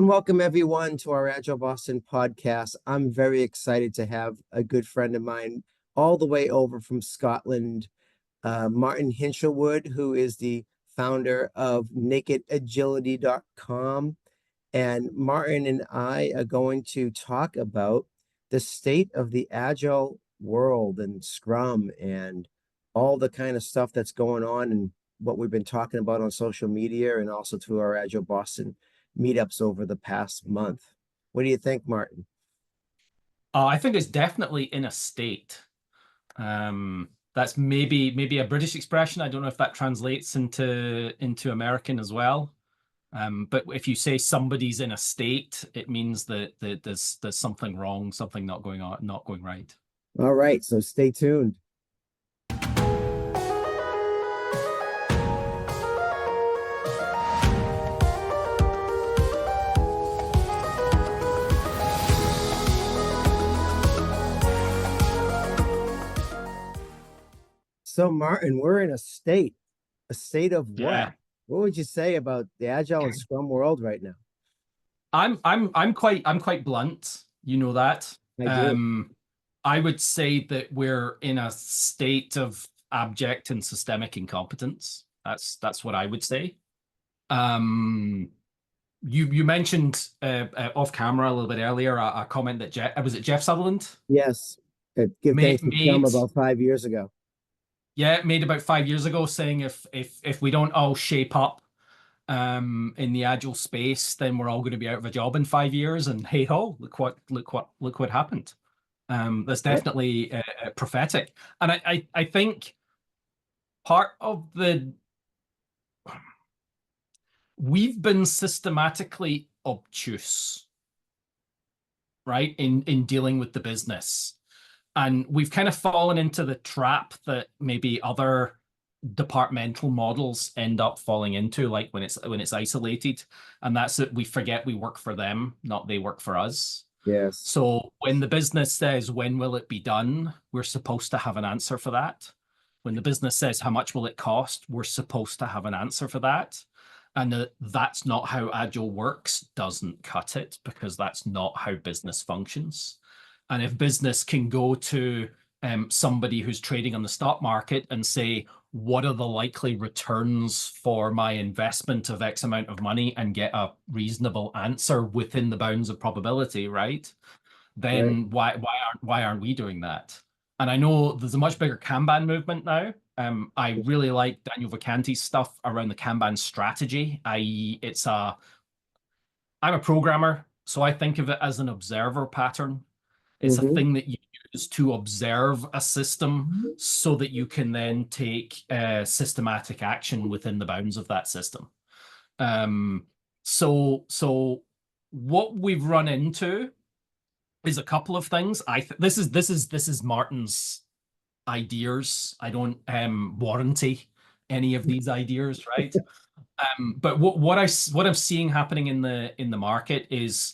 and welcome everyone to our Agile Boston podcast. I'm very excited to have a good friend of mine all the way over from Scotland, Martin Hinshelwood, who is the founder of nakedagility.com. And Martin and I are going to talk about the state of the Agile world and Scrum and all the kind of stuff that's going on and what we've been talking about on social media and also to our Agile Boston meetups over the past month. What do you think, Martin? I think it's definitely in a state. That's maybe a British expression. I don't know if that translates into American as well. But if you say somebody's in a state, it means that there's something wrong, something not going on, not going right. All right, so stay tuned. So Martin, we're in a state of what? Yeah. What would you say about the Agile and Scrum world right now? I'm quite blunt. You know that. I do. I would say that we're in a state of abject and systemic incompetence. That's what I would say. You mentioned off camera a little bit earlier a comment that Jeff Sutherland? Yes. Give thanks to Scrum about 5 years ago. Yeah, made about 5 years ago, saying if we don't all shape up in the Agile space, then we're all going to be out of a job in 5 years. And hey ho, look what happened. That's definitely prophetic. And I think part of we've been systematically obtuse, right, in dealing with the business. And we've kind of fallen into the trap that maybe other departmental models end up falling into, like when it's isolated, and that's that we forget we work for them, not they work for us. Yes. So when the business says, when will it be done? We're supposed to have an answer for that. When the business says, how much will it cost? We're supposed to have an answer for that. And that's not how Agile works, doesn't cut it, because that's not how business functions. And if business can go to somebody who's trading on the stock market and say, what are the likely returns for my investment of X amount of money, and get a reasonable answer within the bounds of probability, right? Then why aren't we doing that? And I know there's a much bigger Kanban movement now. I really like Daniel Vacanti's stuff around the Kanban strategy. I'm a programmer, so I think of it as an observer pattern. It's a thing that you use to observe a system so that you can then take systematic action within the bounds of that system. So what we've run into is a couple of things. This is Martin's ideas. I don't warranty any of these ideas, right? But what I'm seeing happening in the market is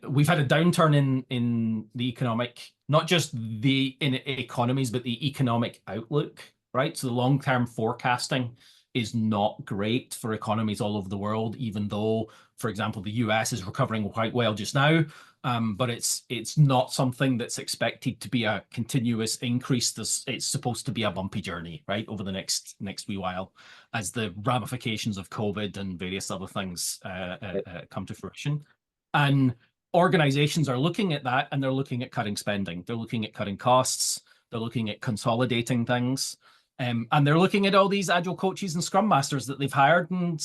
we've had a downturn in the economic, not just in economies, but the economic outlook, right? So the long-term forecasting is not great for economies all over the world, even though, for example, the US is recovering quite well just now. But it's not something that's expected to be a continuous increase. It's supposed to be a bumpy journey, right, over the next wee while, as the ramifications of COVID and various other things come to fruition. And organizations are looking at that, and they're looking at cutting spending. They're looking at cutting costs. They're looking at consolidating things. And they're looking at all these Agile coaches and Scrum Masters that they've hired, and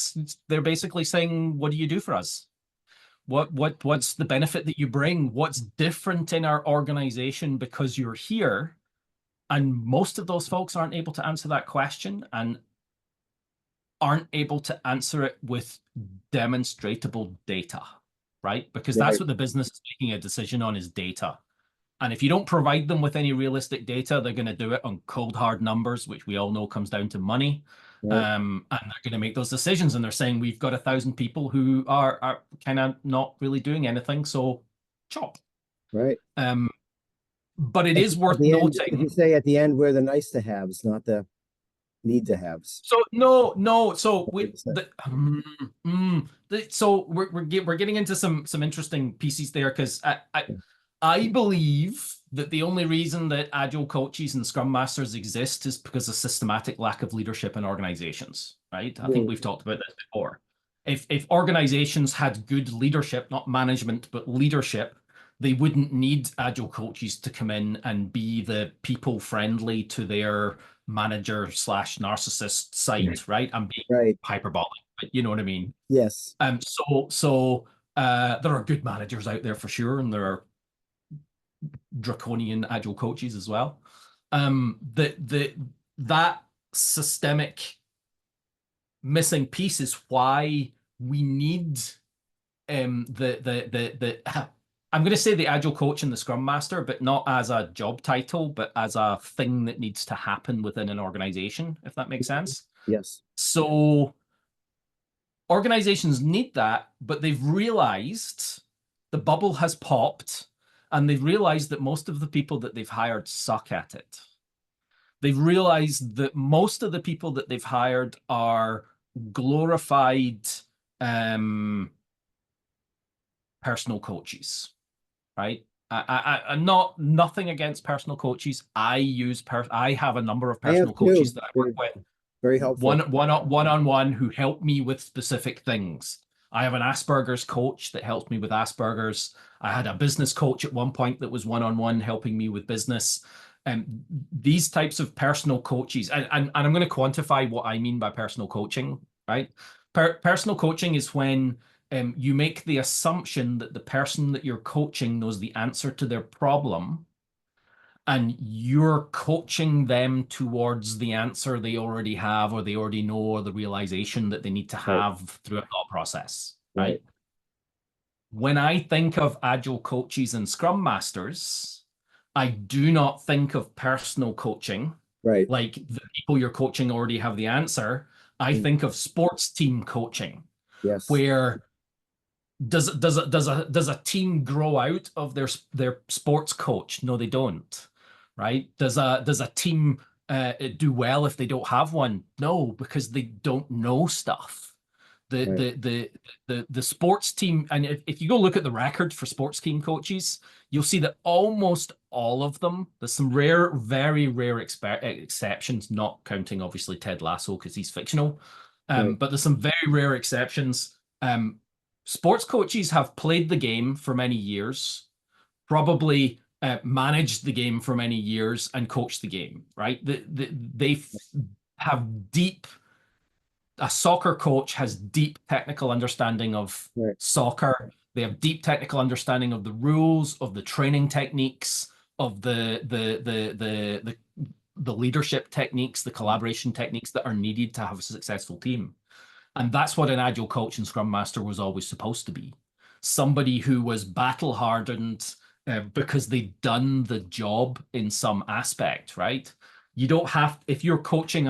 they're basically saying, what do you do for us? What's the benefit that you bring? What's different in our organization because you're here? And most of those folks aren't able to answer that question, and aren't able to answer it with demonstrable data, right? Because that's what the business is making a decision on, is data. And if you don't provide them with any realistic data, they're going to do it on cold, hard numbers, which we all know comes down to money. And they're going to make those decisions. And they're saying, we've got 1,000 people who are kind of not really doing anything, so chop. Right. But it is worth noting. You say at the end, we're the nice to haves, not the need to haves. So no. So the so we're getting into some interesting pieces there because I believe that the only reason that agile coaches and scrum masters exist is because of systematic lack of leadership in organizations, right? I think Really, we've talked about this before. If organizations had good leadership, not management, but leadership, they wouldn't need agile coaches to come in and be the people friendly to their manager slash narcissist side, right? I'm being right. hyperbolic, but you know what I mean. Yes. There are good managers out there for sure, and there are draconian agile coaches as well. That systemic missing piece is why we need the I'm going to say the agile coach and the scrum master, but not as a job title, but as a thing that needs to happen within an organization, if that makes sense. Yes. So organizations need that, but they've realized the bubble has popped and they've realized that most of the people that they've hired suck at it. They've realized that most of the people that they've hired are glorified personal coaches, right? Not nothing against personal coaches. I have a number of I have personal coaches two. that I work They're with very helpful. one on one who help me with specific things. I have an Asperger's coach that helps me with Asperger's. I had a business coach at one point that was one on one helping me with business. And these types of personal coaches, and I'm going to quantify what I mean by personal coaching, right? Personal coaching is when you make the assumption that the person that you're coaching knows the answer to their problem and you're coaching them towards the answer they already have or they already know or the realization that they need to Right. have through a thought process, Right. right? When I think of agile coaches and scrum masters, I do not think of personal coaching Right. like the people you're coaching already have the answer. I Mm. think of sports team coaching Yes. where does a team grow out of their sports coach? No, they don't. Right? Does a team do well if they don't have one? No, because they don't know stuff. The Right. the the the sports team, and if you go look at the record for sports team coaches, you'll see that almost all of them. There's some rare, very rare exceptions, not counting obviously Ted Lasso because he's fictional. Right. But there's some very rare exceptions. Sports coaches have played the game for many years, probably managed the game for many years, and coached the game, right? They have deep, a soccer coach has deep technical understanding of Right. soccer. They have deep technical understanding of the rules, of the training techniques, of the leadership techniques, the collaboration techniques that are needed to have a successful team. And that's what an agile coach and scrum master was always supposed to be. Somebody who was battle hardened because they'd done the job in some aspect, right? You don't have, if you're coaching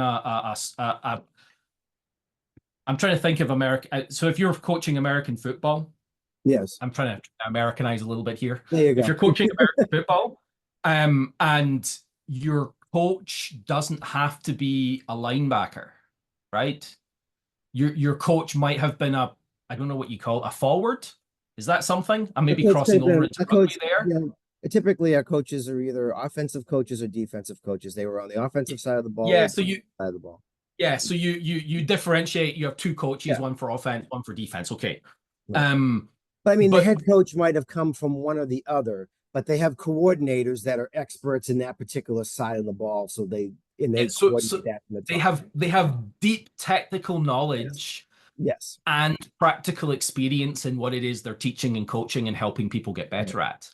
I'm trying to think of American, so if you're coaching American football, Yes. I'm trying to Americanize a little bit here. There you If go. you're coaching American football, and your coach doesn't have to be a linebacker, right? Your coach might have been I don't know what you call it, a forward. Is that something? I may A be coach could crossing have over been into a rugby coach. there. Yeah. Typically, our coaches are either offensive coaches or defensive coaches. They were on the offensive side of the ball Yeah, or so you side of the ball. yeah, so you differentiate. You have two coaches, Yeah. one for offense, one for defense. Okay. Right. Um, But I mean, the but head coach might have come from one or the other, but they have coordinators that are experts in that particular side of the ball. So they so coordinate that from the they top. have deep technical Yes. knowledge Yes. and practical experience in what it is they're teaching and coaching and helping people get Right. better at.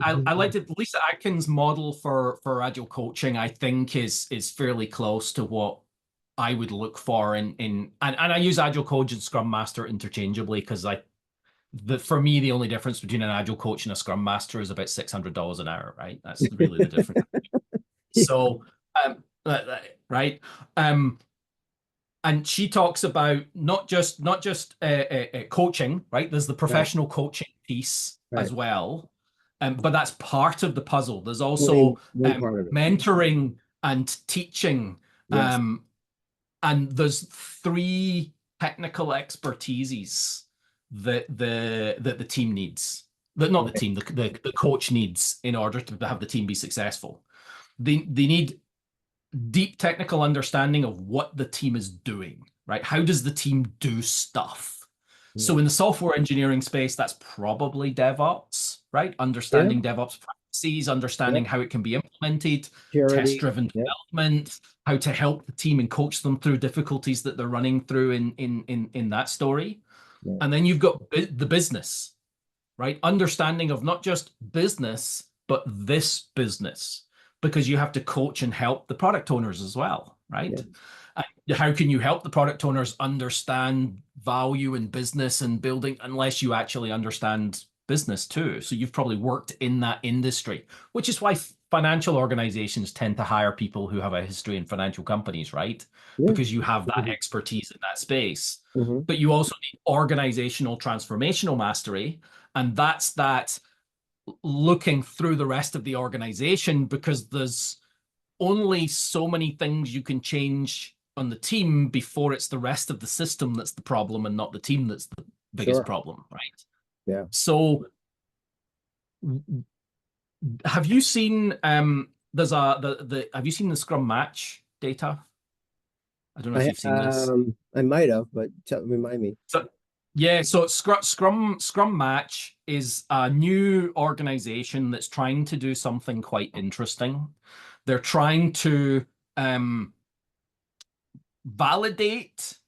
I like it. Lisa Atkins' model for agile coaching, I think, is fairly close to what I would look for and I use agile coach and scrum master interchangeably because for me the only difference between an agile coach and a scrum master is about $600 an hour, right? That's really the difference. So right. Um, and she talks about not just coaching, right? There's the Right. professional coaching piece Right. as well, but that's part of the puzzle. There's One, also one part of it. mentoring and teaching, Yes. um, and there's three technical expertises that the team needs. That not the Right. team, the coach needs in order to have the team be successful. They need deep technical understanding of what the team is doing, right? How does the team do stuff? Yeah. So in the software engineering space, that's probably DevOps, right? Yeah. Understanding DevOps practices, understanding Yep. how it can be implemented, Purity. test-driven Yep. development, how to help the team and coach them through difficulties that they're running through in that story. Yeah. And then you've got the business, right? Understanding of not just business, but this business, because you have to coach and help the product owners as well, Yeah. right? And how can you help the product owners understand value in business and building unless you actually understand business too? So you've probably worked in that industry, which is why financial organizations tend to hire people who have a history in financial companies, right? Yeah. Because you have that Mhm. expertise in that space. Mhm. But you also need organizational transformational mastery, and that's that looking through the rest of the organization because there's only so many things you can change on the team before it's the rest of the system that's the problem and not the team that's the biggest Sure. problem, right? Yeah. So have you seen there's the have you seen the Scrum Match data? I don't know if you've seen this. I might have, but remind me. So yeah, so Scrum Match is a new organization that's trying to do something quite interesting. They're trying to um, validate,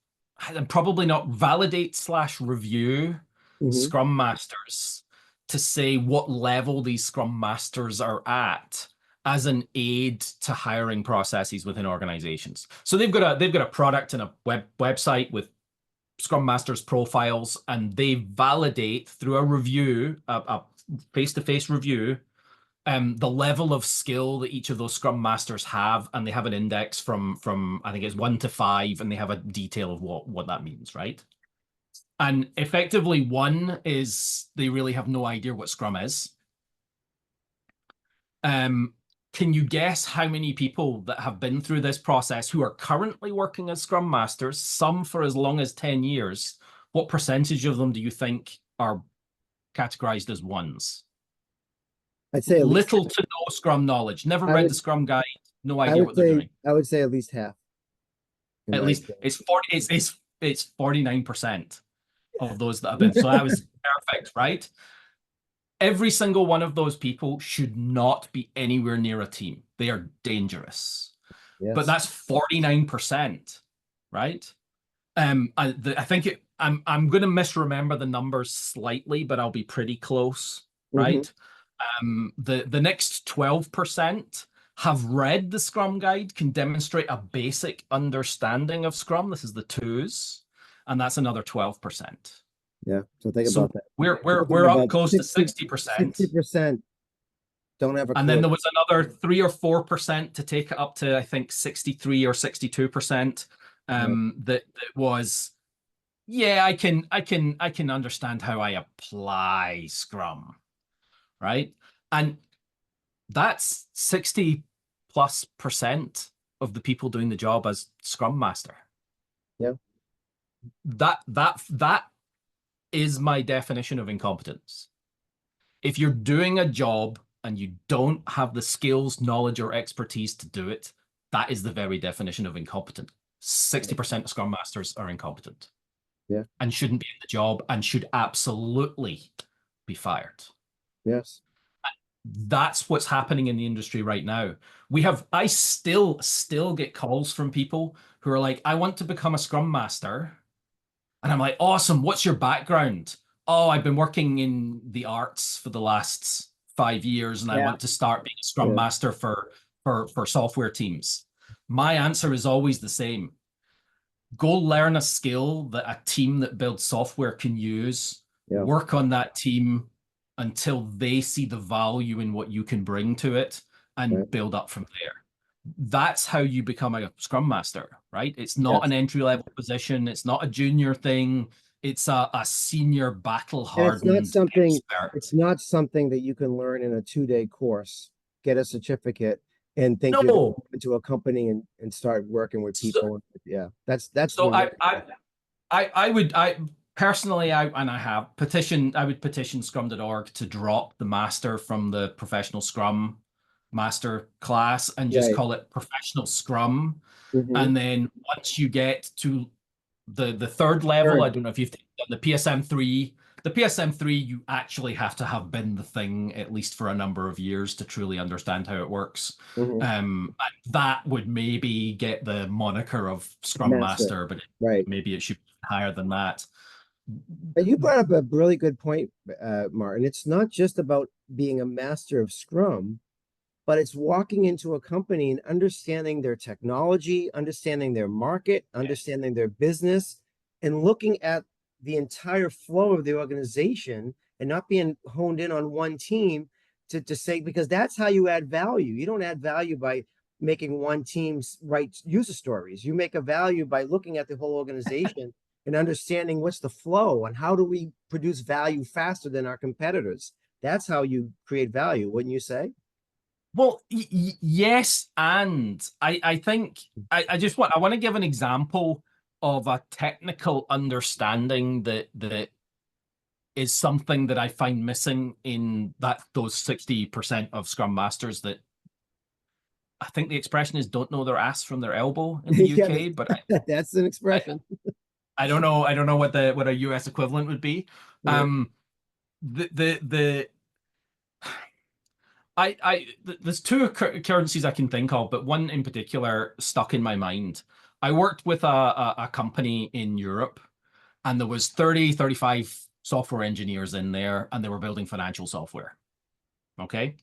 and probably not validate slash review Hmm. Scrum Masters to say what level these Scrum Masters are at as an aid to hiring processes within organizations. So they've got a product and a website with Scrum Masters profiles, and they validate through a review, a face-to-face review, the level of skill that each of those Scrum Masters have, and they have an index from I think it's 1 to 5, and they have a detail of what that means, right? And effectively, 1 is they really have no idea what Scrum is. Um, can you guess how many people that have been through this process who are currently working as Scrum Masters, some for as long as 10 years, what percentage of them do you think are categorized as ones? I'd say at least Little to no Scrum knowledge, never I read the would Scrum Guide, no idea what they're doing. I would say at least half, in At my least experience. it's 40, it's 49% of those that have been. So that was perfect, right? Every single one of those people should not be anywhere near a team. They are dangerous. But Yes. that's 49%, right? I think I'm going to misremember the numbers slightly, but I'll be pretty close, Hmm. right? The next 12% have read the Scrum Guide, can demonstrate a basic understanding of Scrum. This is the twos, and that's another 12%. Yeah. So think So about that. we're up About close to 60, 60%. 60% don't have a And then clue. there was another 3 or 4% to take it up to, I think, 63 or 62%. Yeah. That was, yeah, I can understand how I apply Scrum, right? And that's 60+% of the people doing the job as Scrum Master. Yeah. That is my definition of incompetence. If you're doing a job and you don't have the skills, knowledge, or expertise to do it, that is the very definition of incompetent. 60% of Scrum Masters are incompetent Yeah. and shouldn't be in the job and should absolutely be fired. Yes. That's what's happening in the industry right now. I still get calls from people who are like, I want to become a Scrum Master. And I'm like, awesome. What's your background? Oh, I've been working in the arts for the last 5 years, and I Yeah. want to start being a Scrum Yeah. Master for software teams. My answer is always the same. Go learn a skill that a team that builds software can use. Yeah. Work on that team until they see the value in what you can bring to it Right. and build up from there. That's how you become a Scrum Master, right? It's not an Yes. entry level position. It's not a junior thing. It's a senior battle And hardened it's expert. not something that you can learn in a 2-day course, get a certificate, and think you're going to No. go into a company and start working with So, people. Yeah. That's so the, I would, personally, I would petition scrum.org to drop the master from the professional scrum master class and just Right. call it professional scrum. Hmm. And then once you get to the third level, I Third. don't know if you've done the PSM3. The PSM3, you actually have to have been the thing at least for a number of years to truly understand how it works. Hmm. And that would maybe get the moniker of Scrum Master. Master, but Right. maybe it should be higher than that. And you brought up a really good point, Martin. It's not just about being a master of Scrum, but it's walking into a company and understanding their technology, understanding their market, Yes. understanding their business, and looking at the entire flow of the organization and not being honed in on one team to say, because that's how you add value. You don't add value by making one team's write user stories. You make a value by looking at the whole organization and understanding what's the flow and how do we produce value faster than our competitors. That's how you create value, wouldn't you say? Well, yes, and I think I want to give an example of a technical understanding that is something that I find missing in those 60% of Scrum Masters that I think the expression is don't know their ass from their elbow in the Yeah, UK, but that's an I, expression. I don't know what a US equivalent would be. Right. Um, the there's two currencies I can think of, but one in particular stuck in my mind. I worked with a company in Europe, and there was 35 software engineers in there, and they were building financial software. Okay.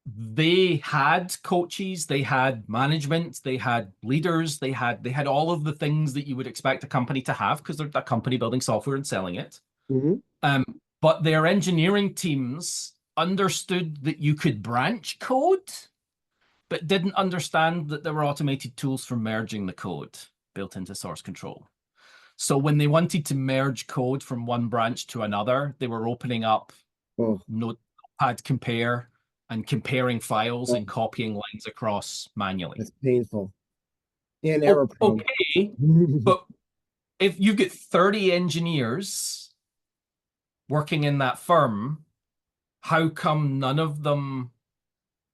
They had coaches, they had management, they had leaders, they had all of the things that you would expect a company to have because they're a company building software and selling it. Hmm. Um, but their engineering teams understood that you could branch code, but didn't understand that there were automated tools for merging the code built into source control. So when they wanted to merge code from one branch to another, they were opening up Oh, Notepad compare and comparing files oh, and copying lines across manually. that's painful and error prone. Okay, but if you get 30 engineers working in that firm, how come none of them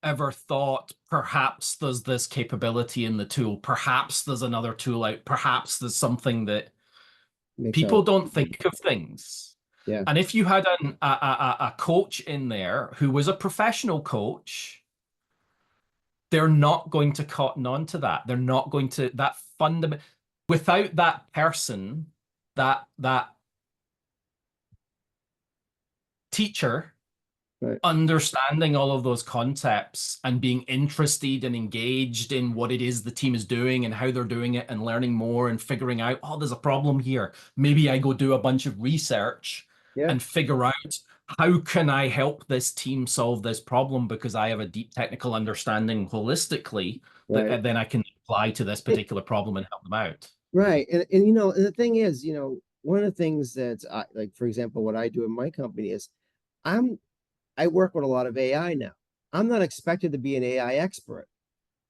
ever thought perhaps there's this capability in the tool? Perhaps there's another tool out. Perhaps there's something that Makes our people don't think of things. yeah, And if you had a coach in there who was a professional coach, they're not going to cotton on to that. They're not going to that fundament without that person, that teacher right. understanding all of those concepts and being interested and engaged in what it is the team is doing and how they're doing it and learning more and figuring out, oh, there's a problem here. Maybe I go do a bunch of research Yeah, and figure out how can I help this team solve this problem because I have a deep technical understanding holistically that right. then I can apply to this It, particular problem and help them out. right. And the thing is, one of the things that like, for example, what I do in my company is I'm I work with a lot of AI now. I'm not expected to be an AI expert,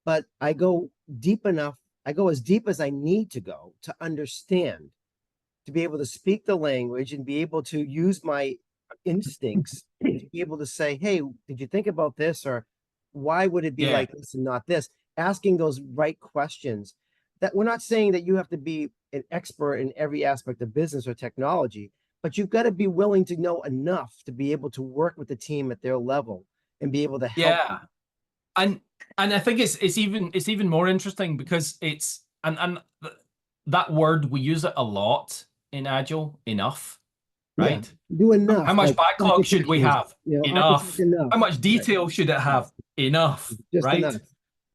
but I go deep enough. I go as deep as I need to go to understand, to be able to speak the language and be able to use my instincts to be able to say, hey, did you think about this? Or why would it be Yeah, like this and not this? Asking those right questions. That we're not saying that you have to be an expert in every aspect of business or technology, but you've got to be willing to know enough to be able to work with the team at their level and be able to help them. yeah. And I think it's even more interesting because it's and that word we use it a lot in Agile, enough, Yeah, right? do How enough, much like backlog should we architectures, have? architect Enough. enough. How much Right. detail should it have? Enough, Just right? enough.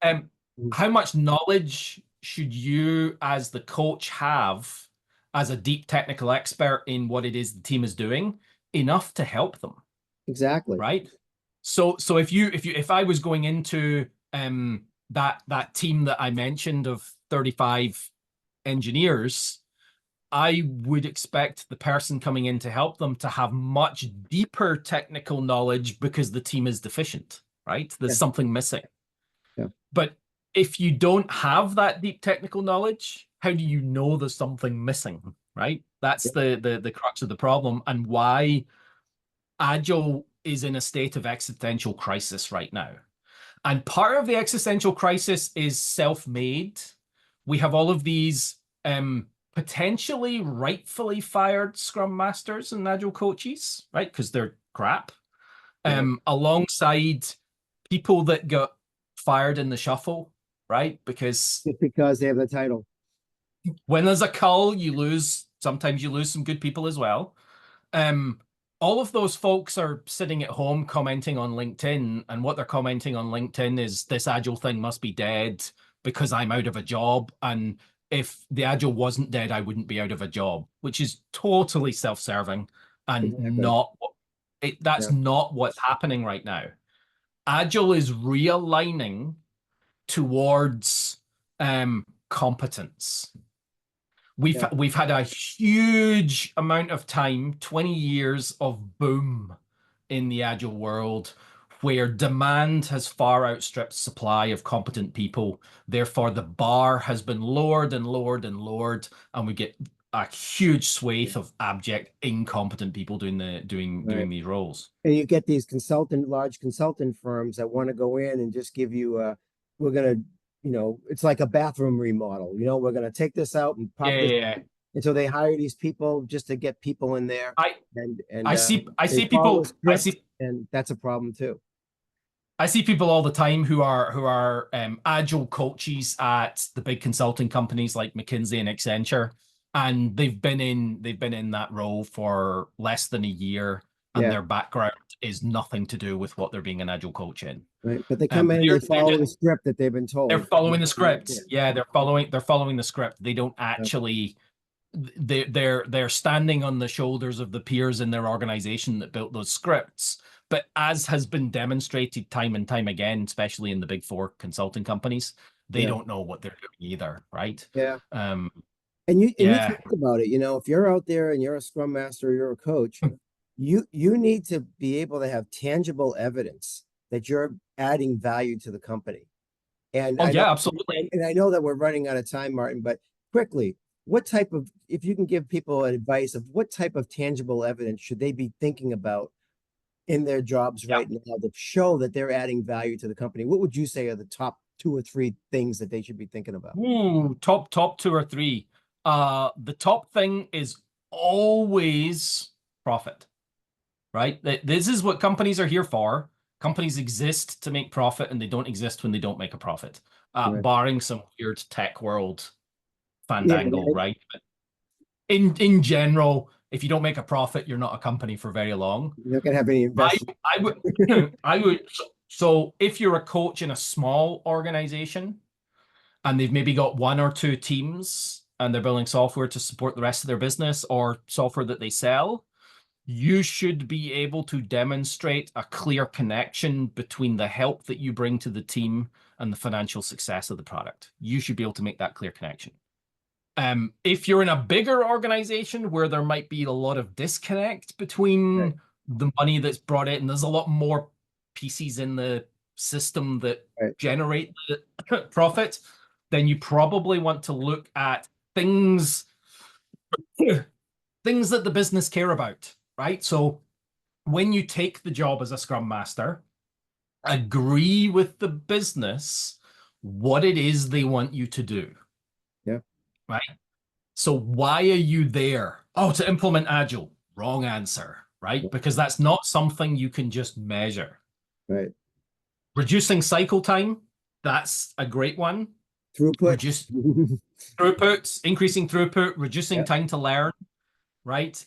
Um, Mhm. how much knowledge should you, as the coach, have as a deep technical expert in what it is the team is doing? Enough to help them, Exactly. right? So if I was going into that team that I mentioned of 35 engineers, I would expect the person coming in to help them to have much deeper technical knowledge because the team is deficient, right? There's Yeah. something missing. Yeah. But if you don't have that deep technical knowledge, how do you know there's something missing, right? That's the crux of the problem, and why Agile is in a state of existential crisis right now. And part of the existential crisis is self-made. We have all of these potentially rightfully fired Scrum Masters and Agile coaches, right? Because they're crap. Yeah. Alongside people that got fired in the shuffle, right? Because Just because they have the title. when there's a cull, you lose. Sometimes you lose some good people as well. Um, all of those folks are sitting at home commenting on LinkedIn, and what they're commenting on LinkedIn is this Agile thing must be dead because I'm out of a job. And if the Agile wasn't dead, I wouldn't be out of a job, which is totally self-serving and Exactly. not that's Yeah. not what's happening right now. Agile is realigning towards competence. We've Yeah. we've had a huge amount of time, 20 years of boom in the agile world, where demand has far outstripped supply of competent people. Therefore, the bar has been lowered and lowered and lowered, and we get a huge swathe of abject, incompetent people doing Right. these roles. And you get these large consultant firms that want to go in and just give you we're gonna, it's like a bathroom remodel. We're gonna take this out and Yeah, pop this. yeah, yeah. And so they hire these people just to get people in there, I and I see I they see follow a people I script, see and that's a problem too. I see people all the time who are agile coaches at the big consulting companies like McKinsey and Accenture, and they've been in that role for less than a year, and Yeah, their background is nothing to do with what they're being an agile coach in. right. But they come in and They're they they're follow just the script that they've been they're told. following the Yeah, script. Yeah, they're following the script. They don't yeah, actually they're standing on the shoulders of the peers in their organization that built those scripts. But as has been demonstrated time and time again, especially in the big four consulting companies, they yeah. don't know what they're doing either, right? Yeah. Um, And you yeah. talk about it, if you're out there and you're a scrum master, you're a coach, you need to be able to have tangible evidence that you're adding value to the company. And Oh I know yeah, and, absolutely. and I know that we're running out of time, Martin, but quickly, what type of if you can give people advice of what type of tangible evidence should they be thinking about in their jobs Yeah. right now to show that they're adding value to the company? What would you say are the top two or three things that they should be thinking about? Ooh, top two or three. The top thing is always profit, right? This is what companies are here for. Companies exist to make profit, and they don't exist when they don't make a profit, Right. barring some weird tech world Yeah, fandangle, right? But in general, if you don't make a profit, you're not a company for very long. you're not gonna have any I investment. I would I would so if you're a coach in a small organization and they've maybe got one or two teams and they're building software to support the rest of their business or software that they sell, you should be able to demonstrate a clear connection between the help that you bring to the team and the financial success of the product. You should be able to make that clear connection. If you're in a bigger organization where there might be a lot of disconnect Right, between the money that's brought in, there's a lot more pieces in the system that right, generate the profit, then you probably want to look at things things that the business care about, right? So when you take the job as a Scrum Master, agree with the business what it is they want you to do, yeah, right? So why are you there? Oh, to implement Agile. Wrong answer, right? Because that's not something you can just measure. right. Reducing cycle time, that's a great one. Throughput. Reduce throughput, increasing throughput, reducing Yeah, time to learn, right?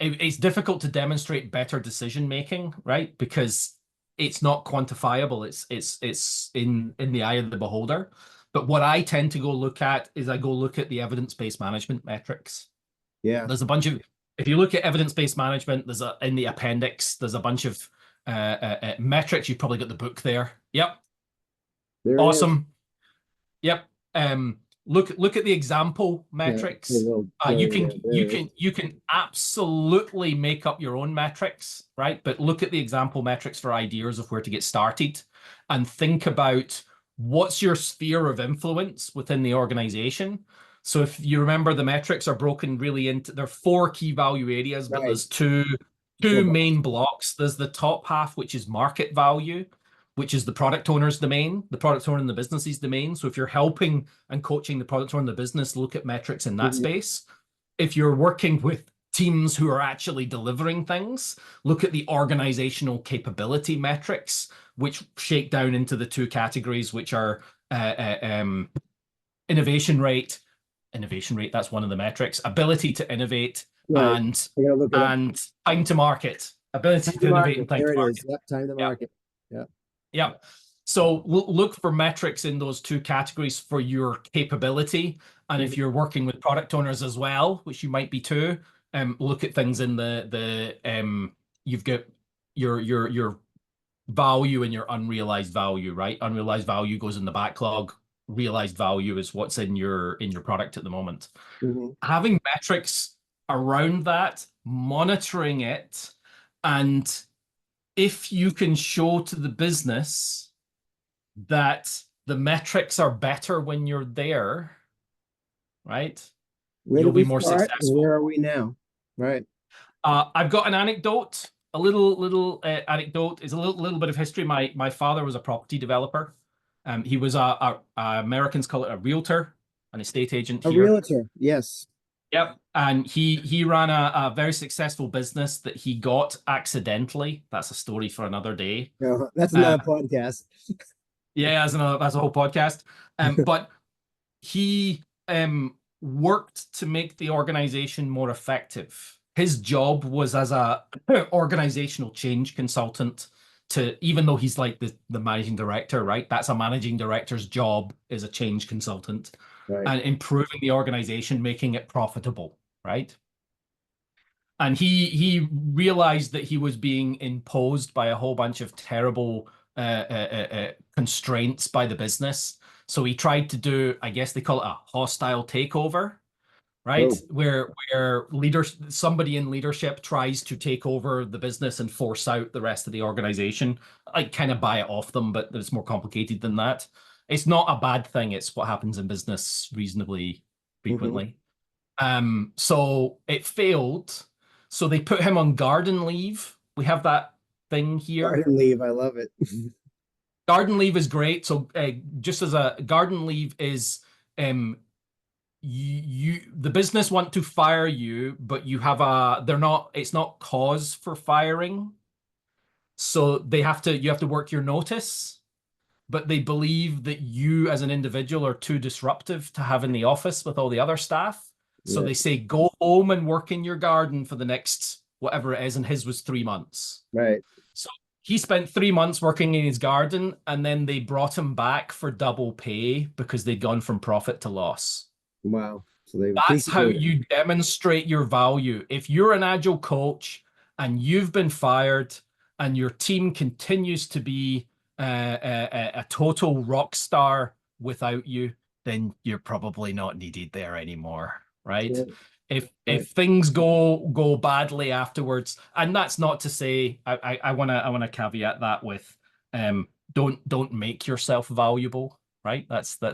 It's difficult to demonstrate better decision making, right? Because it's not quantifiable. It's in the eye of the beholder. But what I tend to go look at is I go look at the evidence-based management metrics. yeah. There's a bunch of if you look at evidence-based management, there's a in the appendix, there's a bunch of metrics. You've probably got the book there. Yep, There it is. awesome. Yep. Look at the example Yeah, metrics. we'll show You you can there. you There it is. can you can absolutely make up your own metrics, right? But look at the example metrics for ideas of where to get started, and think about what's your sphere of influence within the organization. So if you remember, the metrics are broken really into, there are four key value areas, but Right. there's two Four two bucks. main blocks. There's the top half, which is market value, which is the product owner's domain, the product owner in the business's domain. So if you're helping and coaching the product owner in the business, look at metrics in that Mhm. space. If you're working with teams who are actually delivering things, look at the organizational capability metrics, which shake down into the two categories, which are innovation rate. Innovation rate, that's one of the metrics. Ability to innovate Right. and I gotta look it up. and time to market. Ability Time to to innovate market. and time There to it is. market. Yep. Time to Yeah. market. Yeah. Yeah. So look for metrics in those two categories for your capability. And if Mhm. you're working with product owners as well, which you might be too, look at things in the you've got your value and your unrealized value, right? Unrealized value goes in the backlog. Realized value is what's in your product at the moment. Mhm. Having metrics around that, monitoring it, and if you can show to the business that the metrics are better when you're there, right? Where You'll did be we more start and where successful. are we now? Right. I've got an anecdote, a little anecdote. Is a little bit of history. My father was a property developer. He was a Americans call it a realtor, an estate agent A here. realtor. Yes. Yep. And he ran a very successful business that he got accidentally. That's a story for another day. No, that's Uh, another podcast. yeah, that's a whole podcast. But he worked to make the organization more effective. His job was as a organizational change consultant to, even though he's like the managing director, right? That's a managing director's job is a change consultant Right. and improving the organization, making it profitable, right? And he realized that he was being imposed by a whole bunch of terrible constraints by the business. So he tried to do, I guess they call it a hostile takeover, right? Oh. Where leaders, somebody in leadership tries to take over the business and force out the rest of the organization, like kind of buy it off them, but it's more complicated than that. It's not a bad thing. It's what happens in business reasonably Hmm. frequently. So it failed. So they put him on garden leave. We have that thing here. Garden leave. I love it. Garden leave is great. So just as a garden leave is um the business want to fire you, but you have a they're not it's not cause for firing. So you have to work your notice, but they believe that you as an individual are too disruptive to have in the office with all the other staff. So Yeah. they say, go home and work in your garden for the next whatever it is. And his was 3 months. Right. So he spent 3 months working in his garden and then they brought him back for double pay because they'd gone from profit to loss. Wow. So they've That's how appreciated it. you demonstrate your value. If you're an agile coach and you've been fired and your team continues to be a total rock star without you, then you're probably not needed there anymore, right? Sure. Right. If things go badly afterwards, and that's not to say I wanna caveat that with don't make yourself valuable, right? That's Right.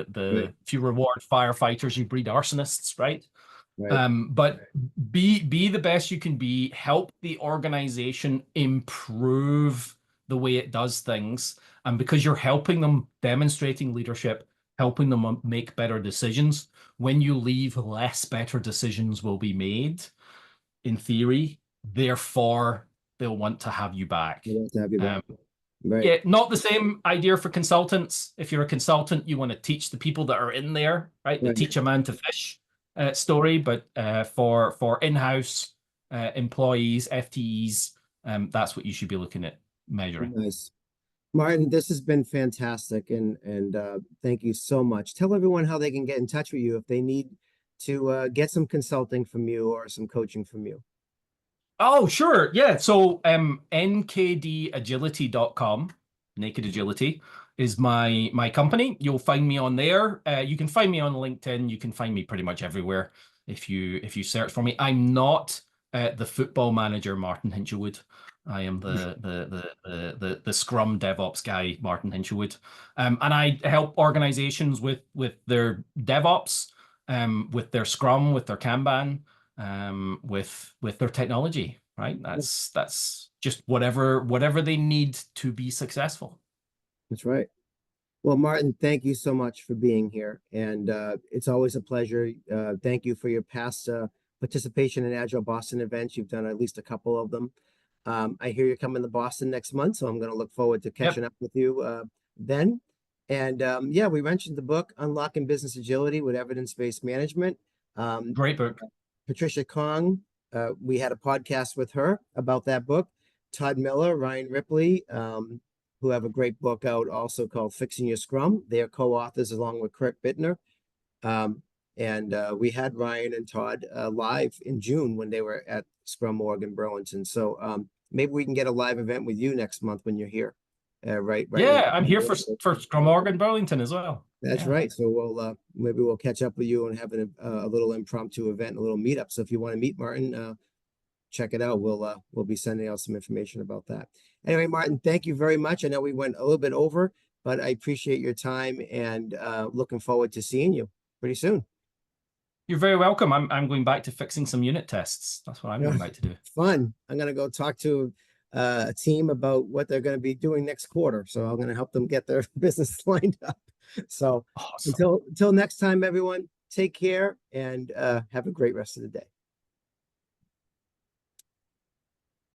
the if you reward firefighters, you breed arsonists, right? Right. But be the best you can be, help the organization improve the way it does things. And because you're helping them demonstrating leadership, helping them make better decisions, when you leave, less better decisions will be made in theory. Therefore, they'll want to have you back. We'd love to have you back. Um, Right. yeah, not the same idea for consultants. If you're a consultant, you want to teach the people that are in there, right? The Right. teach a man to fish story. But for in-house employees, FTEs, that's what you should be looking at measuring. Nice. Martin, this has been fantastic and thank you so much. Tell everyone how they can get in touch with you if they need to get some consulting from you or some coaching from you. Oh, sure. Yeah. So nkdagility.com, Naked Agility, is my company. You'll find me on there. You can find me on LinkedIn. You can find me pretty much everywhere if you search for me. I'm not the football manager, Martin Hinshelwood. I am the Scrum DevOps guy, Martin Hinshelwood. And I help organizations with their DevOps. with their Scrum, with their Kanban, with their technology, right? Yeah, That's just whatever they need to be successful. that's right. Well, Martin, thank you so much for being here. And it's always a pleasure. Thank you for your past participation in Agile Boston events. You've done at least a couple of them. I hear you're coming to Boston next month, so I'm going to look forward to catching Yep, up with you then. And yeah, we mentioned the book, Unlocking Business Agility with Evidence-Based Management. Um, great book. Patricia Kong, we had a podcast with her about that book. Todd Miller, Ryan Ripley, who have a great book out also called Fixing Your Scrum. They're co-authors along with Kurt Bittner. Um, and we had Ryan and Todd live in June when they were at Scrum Org in Burlington. So maybe we can get a live event with you next month when you're here. Right when Yeah, I'm here for Scrum Org in Burlington as well. that's Yeah. right. So we'll maybe we'll catch up with you and have a little impromptu event, a little meetup. So if you want to meet Martin, check it out. We'll be sending out some information about that. Anyway, Martin, thank you very much. I know we went a little bit over, but I appreciate your time and looking forward to seeing you pretty soon. You're very welcome. I'm going back to fixing some unit tests. That's what I'm Yeah, going back to do. fun. I'm gonna go talk to a team about what they're going to be doing next quarter. So I'm going to help them get their business lined up. So Awesome. until next time, everyone, take care and have a great rest of the day.